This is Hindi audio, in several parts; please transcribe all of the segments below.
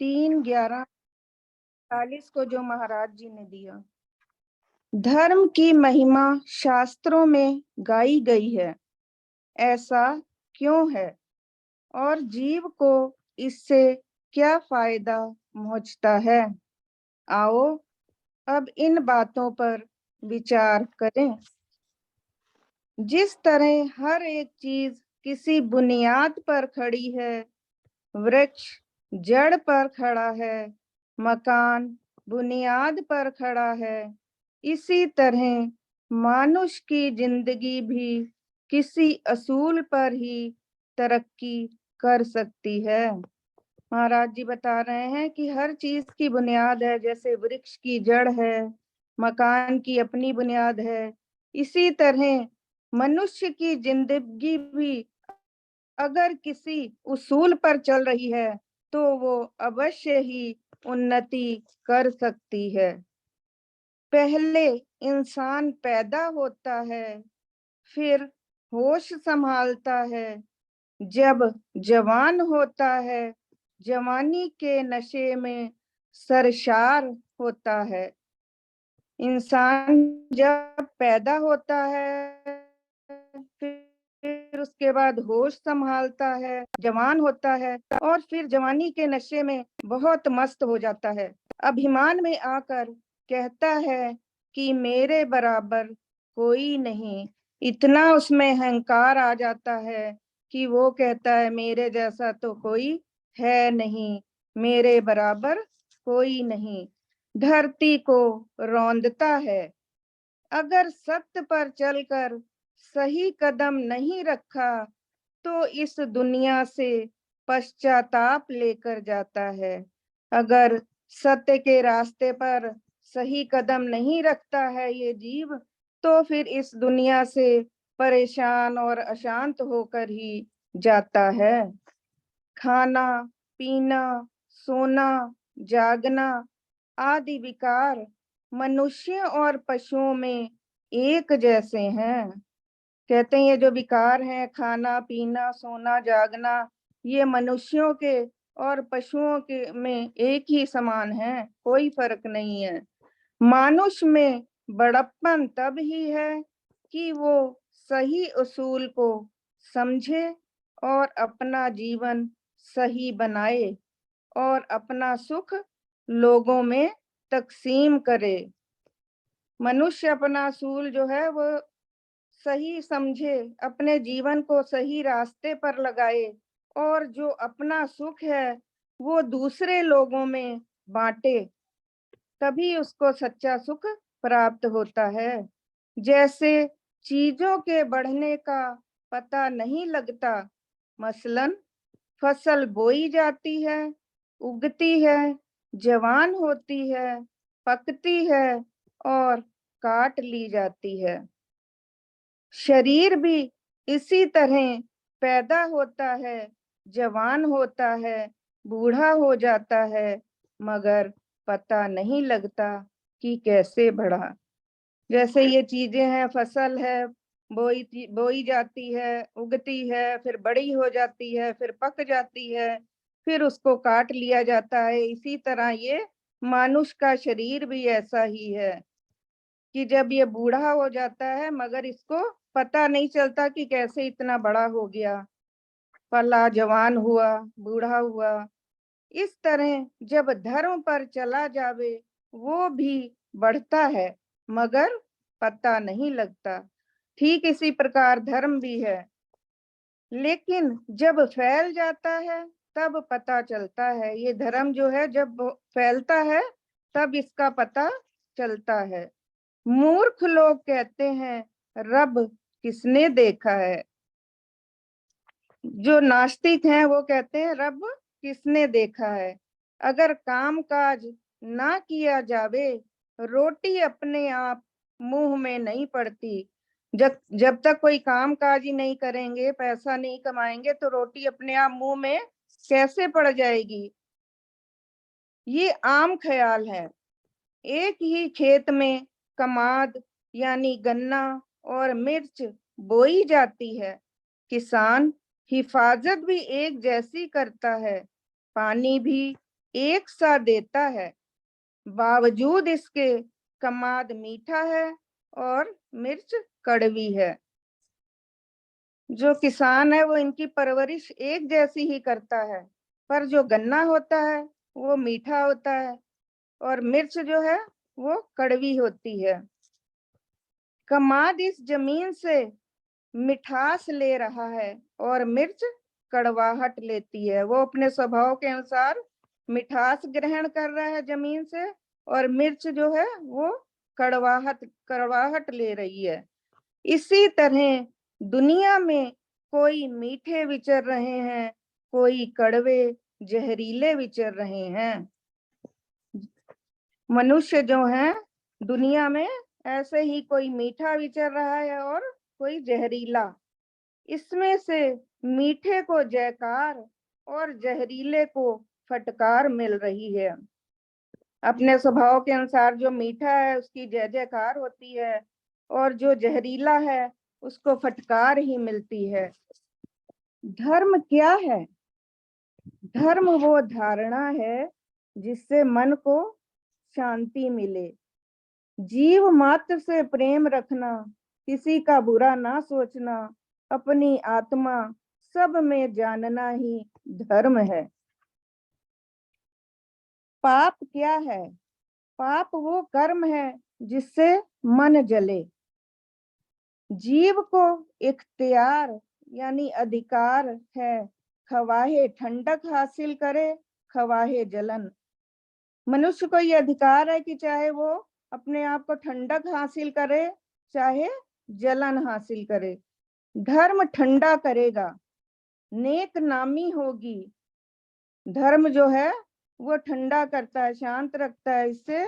3/11/40 को जो महाराज जी ने दिया। धर्म की महिमा शास्त्रों में गाई गई है, ऐसा क्यों है और जीव को इससे क्या फायदा पहुंचता है? आओ अब इन बातों पर विचार करें। जिस तरह हर एक चीज किसी बुनियाद पर खड़ी है, वृक्ष जड़ पर खड़ा है, मकान बुनियाद पर खड़ा है, इसी तरह मानुष की जिंदगी भी किसी असूल पर ही तरक्की कर सकती है। महाराज जी बता रहे हैं कि हर चीज की बुनियाद है, जैसे वृक्ष की जड़ है, मकान की अपनी बुनियाद है, इसी तरह मनुष्य की जिंदगी भी अगर किसी उसूल पर चल रही है तो वो अवश्य ही उन्नति कर सकती है। पहले इंसान पैदा होता है, फिर होश संभालता है, जब जवान होता है, जवानी के नशे में सरशार होता है। इंसान जब पैदा होता है, फिर उसके बाद होश संभालता है, जवान होता है और फिर जवानी के नशे में बहुत मस्त हो जाता है। अभिमान में आकर कहता है कि मेरे बराबर कोई नहीं। इतना उसमें अहंकार आ जाता है कि वो कहता है मेरे जैसा तो कोई है नहीं, मेरे बराबर कोई नहीं। धरती को रौंदता है। अगर सत्य पर चलकर सही कदम नहीं रखा तो इस दुनिया से पश्चाताप लेकर जाता है। अगर सत्य के रास्ते पर सही कदम नहीं रखता है ये जीव, तो फिर इस दुनिया से परेशान और अशांत होकर ही जाता है। खाना, पीना, सोना, जागना आदि विकार मनुष्य और पशुओं में एक जैसे हैं। कहते हैं ये जो विकार हैं, खाना, पीना, सोना, जागना, ये मनुष्यों के और पशुओं के में एक ही समान है, कोई फर्क नहीं है। मानुष में बड़प्पन तब ही है कि वो सही उसूल को समझे और अपना जीवन सही बनाए और अपना सुख लोगों में तकसीम करे। मनुष्य अपना असूल जो है वो सही समझे, अपने जीवन को सही रास्ते पर लगाए और जो अपना सुख है वो दूसरे लोगों में बांटे, तभी उसको सच्चा सुख प्राप्त होता है। जैसे चीजों के बढ़ने का पता नहीं लगता, मसलन फसल बोई जाती है, उगती है, जवान होती है, पकती है और काट ली जाती है। शरीर भी इसी तरह पैदा होता है, जवान होता है, बूढ़ा हो जाता है, मगर पता नहीं लगता कि कैसे बढ़ा। जैसे ये चीजें हैं, फसल है, बोई जाती है, उगती है, फिर बड़ी हो जाती है, फिर पक जाती है, फिर उसको काट लिया जाता है। इसी तरह ये मानुष का शरीर भी ऐसा ही है कि जब ये बूढ़ा हो जाता है मगर इसको पता नहीं चलता कि कैसे इतना बड़ा हो गया, पला, जवान हुआ, बूढ़ा हुआ। इस तरह जब धर्म पर चला जावे वो भी बढ़ता है मगर पता नहीं लगता। ठीक इसी प्रकार धर्म भी है, लेकिन जब फैल जाता है तब पता चलता है। ये धर्म जो है जब फैलता है तब इसका पता चलता है। मूर्ख लोग कहते हैं रब किसने देखा है। जो नास्तिक हैं वो कहते हैं रब किसने देखा है। अगर काम काज ना किया जावे, रोटी अपने आप मुंह में नहीं पड़ती। जब जब तक कोई काम काज ही नहीं करेंगे, पैसा नहीं कमाएंगे, तो रोटी अपने आप मुंह में कैसे पड़ जाएगी। ये आम ख्याल है। एक ही खेत में कमाद यानी गन्ना और मिर्च बोई जाती है। किसान हिफाजत भी एक जैसी करता है, पानी भी एक सा देता है, बावजूद इसके कमाद मीठा है और मिर्च कड़वी है। जो किसान है वो इनकी परवरिश एक जैसी ही करता है, पर जो गन्ना होता है वो मीठा होता है और मिर्च जो है वो कड़वी होती है। कमाद इस जमीन से मिठास ले रहा है और मिर्च कड़वाहट लेती है। वो अपने स्वभाव के अनुसार मिठास ग्रहण कर रहा है जमीन से और मिर्च जो है वो कड़वाहट ले रही है। इसी तरह दुनिया में कोई मीठे विचर रहे हैं, कोई कड़वे जहरीले विचर रहे हैं। मनुष्य जो है दुनिया में ऐसे ही कोई मीठा विचर रहा है और कोई जहरीला। इसमें से मीठे को जयकार और जहरीले को फटकार मिल रही है। अपने स्वभाव के अनुसार जो मीठा है उसकी जय जयकार होती है और जो जहरीला है उसको फटकार ही मिलती है। धर्म क्या है? धर्म वो धारणा है जिससे मन को शांति मिले, जीव मात्र से प्रेम रखना, किसी का बुरा ना सोचना, अपनी आत्मा सब में जानना ही धर्म है। पाप क्या है? पाप वो कर्म है जिससे मन जले। जीव को इख्तियार यानी अधिकार है, खवाहे ठंडक हासिल करे, खवाहे जलन। मनुष्य को यह अधिकार है कि चाहे वो अपने आप को ठंडक हासिल करे, चाहे जलन हासिल करे। धर्म ठंडा करेगा, नेक नामी होगी। धर्म जो है वो ठंडा करता है, शांत रखता है, इससे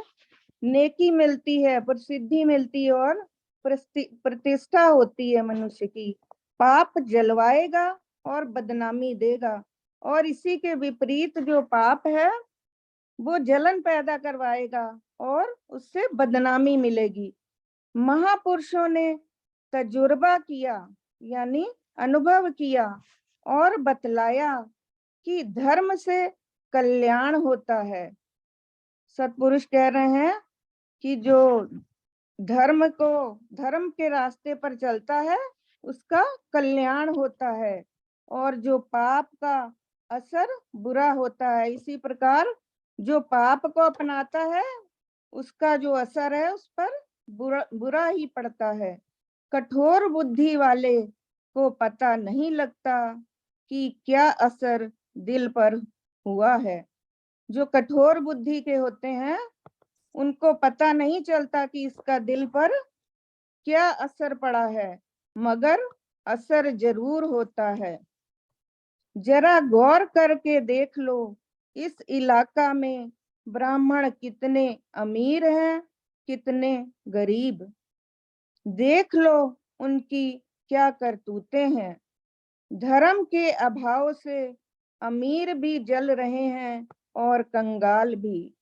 नेकी मिलती है, प्रसिद्धि मिलती है और प्रतिष्ठा होती है मनुष्य की। पाप जलवाएगा और बदनामी देगा और इसी के विपरीत जो पाप है वो जलन पैदा करवाएगा और उससे बदनामी मिलेगी। महापुरुषों ने तजुर्बा किया यानी अनुभव किया और बतलाया कि धर्म से कल्याण होता है। सत्पुरुष कह रहे हैं कि जो धर्म के रास्ते पर चलता है उसका कल्याण होता है और जो पाप का असर बुरा होता है। इसी प्रकार जो पाप को अपनाता है उसका जो असर है उस पर बुरा ही पड़ता है। कठोर बुद्धि वाले को पता नहीं लगता कि क्या असर दिल पर हुआ है। जो कठोर बुद्धि के होते हैं उनको पता नहीं चलता कि इसका दिल पर क्या असर पड़ा है, मगर असर जरूर होता है। जरा गौर करके देख लो, इस इलाका में ब्राह्मण कितने अमीर हैं, कितने गरीब। देख लो उनकी क्या करतूतें हैं। धर्म के अभाव से अमीर भी जल रहे हैं और कंगाल भी।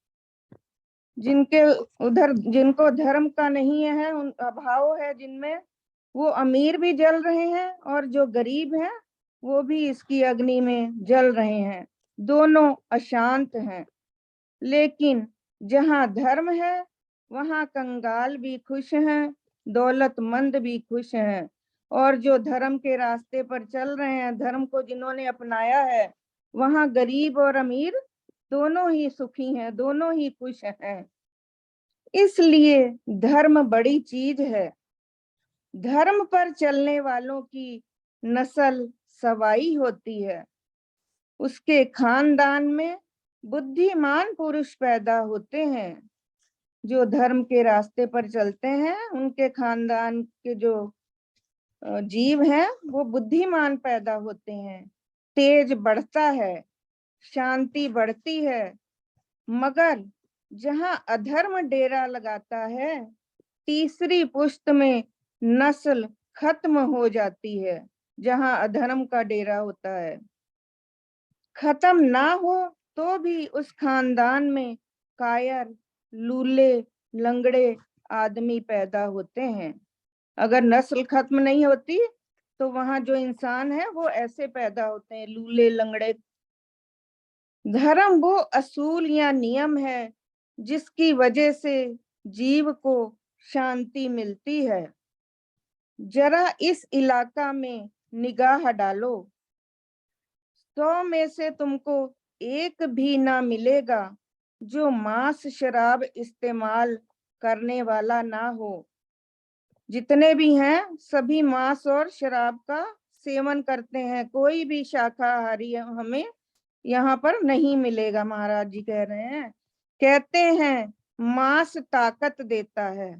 जिनको धर्म का नहीं है, उन अभाव है जिनमें, वो अमीर भी जल रहे हैं और जो गरीब हैं वो भी इसकी अग्नि में जल रहे हैं। दोनों अशांत हैं। लेकिन जहाँ धर्म है वहाँ कंगाल भी खुश हैं, दौलतमंद भी खुश हैं और जो धर्म के रास्ते पर चल रहे हैं, धर्म को जिन्होंने अपनाया है, वहाँ गरीब और अमीर दोनों ही सुखी हैं, दोनों ही खुश हैं। इसलिए धर्म बड़ी चीज है। धर्म पर चलने वालों की नस्ल सवाई होती है। उसके खानदान में बुद्धिमान पुरुष पैदा होते हैं। जो धर्म के रास्ते पर चलते हैं उनके खानदान के जो जीव हैं वो बुद्धिमान पैदा होते हैं। तेज बढ़ता है, शांति बढ़ती है। मगर जहां अधर्म डेरा लगाता है, तीसरी पुश्त में नस्ल खत्म हो जाती है। जहां अधर्म का डेरा होता है, खत्म ना हो तो भी उस खानदान में कायर, लूले, लंगड़े आदमी पैदा होते हैं। अगर नस्ल खत्म नहीं होती तो वहां जो इंसान है वो ऐसे पैदा होते हैं, लूले लंगड़े धर्म वो असूल या नियम है जिसकी वजह से जीव को शांति मिलती है। जरा इस इलाका में निगाह डालो, 100 में से तुमको एक भी ना मिलेगा जो मांस शराब इस्तेमाल करने वाला ना हो। जितने भी हैं सभी मांस और शराब का सेवन करते हैं, कोई भी शाकाहारी हमें यहाँ पर नहीं मिलेगा। महाराज जी कह रहे हैं, कहते हैं मांस ताकत देता है।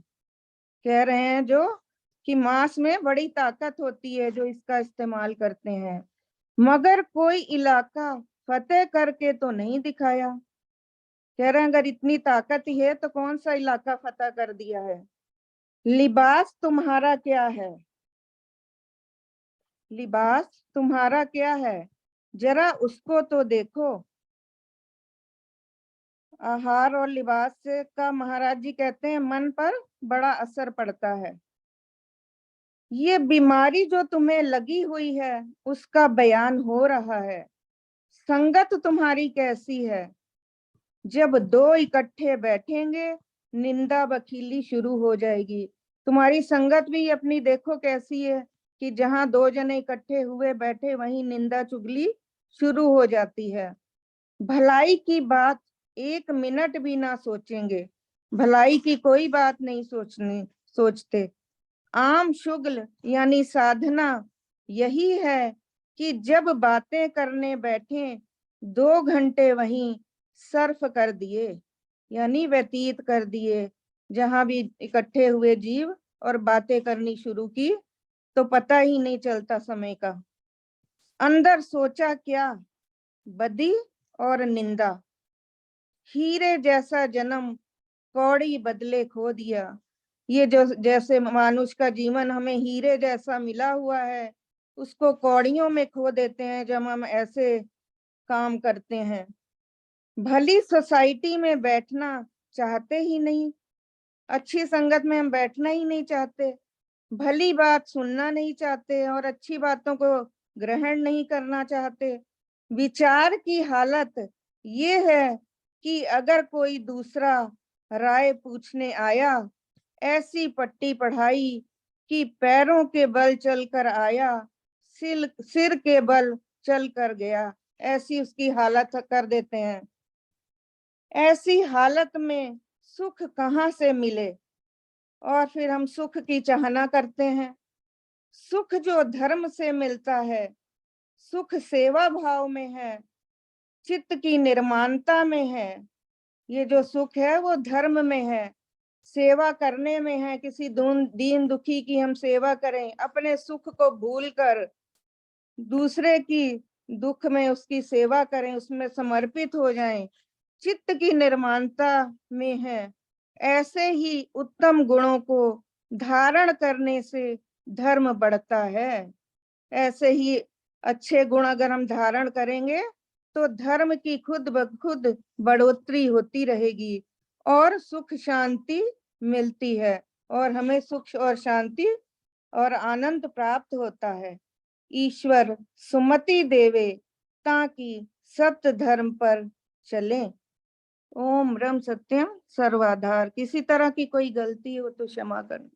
कह रहे हैं जो कि मांस में बड़ी ताकत होती है जो इसका इस्तेमाल करते हैं, मगर कोई इलाका फतेह करके तो नहीं दिखाया। कह रहे हैं अगर इतनी ताकत ही है तो कौन सा इलाका फतेह कर दिया है। लिबास तुम्हारा क्या है, लिबास तुम्हारा क्या है, जरा उसको तो देखो। आहार और लिबास से का महाराज जी कहते हैं मन पर बड़ा असर पड़ता है। ये बीमारी जो तुम्हें लगी हुई है उसका बयान हो रहा है। संगत तुम्हारी कैसी है, जब दो इकट्ठे बैठेंगे निंदा वकीली शुरू हो जाएगी। तुम्हारी संगत भी अपनी देखो कैसी है कि जहां दो जने इकट्ठे हुए बैठे वहीं निंदा चुगली शुरू हो जाती है। भलाई की बात 1 मिनट भी ना सोचेंगे, भलाई की कोई बात नहीं सोचते। आम शुगल यानी साधना यही है कि जब बातें करने बैठे 2 घंटे वहीं सर्फ कर दिए, यानी व्यतीत कर दिए। जहां भी इकट्ठे हुए जीव और बातें करनी शुरू की तो पता ही नहीं चलता समय का। अंदर सोचा क्या, बदी और निंदा। हीरे जैसा जन्म कौड़ी बदले खो दिया। ये जो जैसे मानुष का जीवन हमें हीरे जैसा मिला हुआ है उसको कौड़ियों में खो देते हैं जब हम ऐसे काम करते हैं। भली सोसाइटी में बैठना चाहते ही नहीं, अच्छी संगत में हम बैठना ही नहीं चाहते, भली बात सुनना नहीं चाहते और अच्छी बातों को ग्रहण नहीं करना चाहते। विचार की हालत ये है कि अगर कोई दूसरा राय पूछने आया, ऐसी पट्टी पढ़ाई कि पैरों के बल चलकर आया, सिर के बल चल कर गया, ऐसी उसकी हालत कर देते हैं। ऐसी हालत में सुख कहाँ से मिले, और फिर हम सुख की चाहना करते हैं। सुख जो धर्म से मिलता है, सुख सेवा भाव में है, चित्त की निर्माणता में है। ये जो सुख है वो धर्म में है, सेवा करने में है। किसी दीन दुखी की हम सेवा करें, अपने सुख को भूलकर दूसरे की दुख में उसकी सेवा करें, उसमें समर्पित हो जाएं, चित्त की निर्माणता में है। ऐसे ही उत्तम गुणों को धारण करने से धर्म बढ़ता है। ऐसे ही अच्छे गुण अगर हम धारण करेंगे तो धर्म की खुद ब खुद बढ़ोतरी होती रहेगी और सुख शांति मिलती है और हमें सुख और शांति और आनंद प्राप्त होता है। ईश्वर सुमति देवे ताकि सत्य धर्म पर चलें। ओम ब्रह्म सत्यम सर्वाधार। किसी तरह की कोई गलती हो तो क्षमा करें।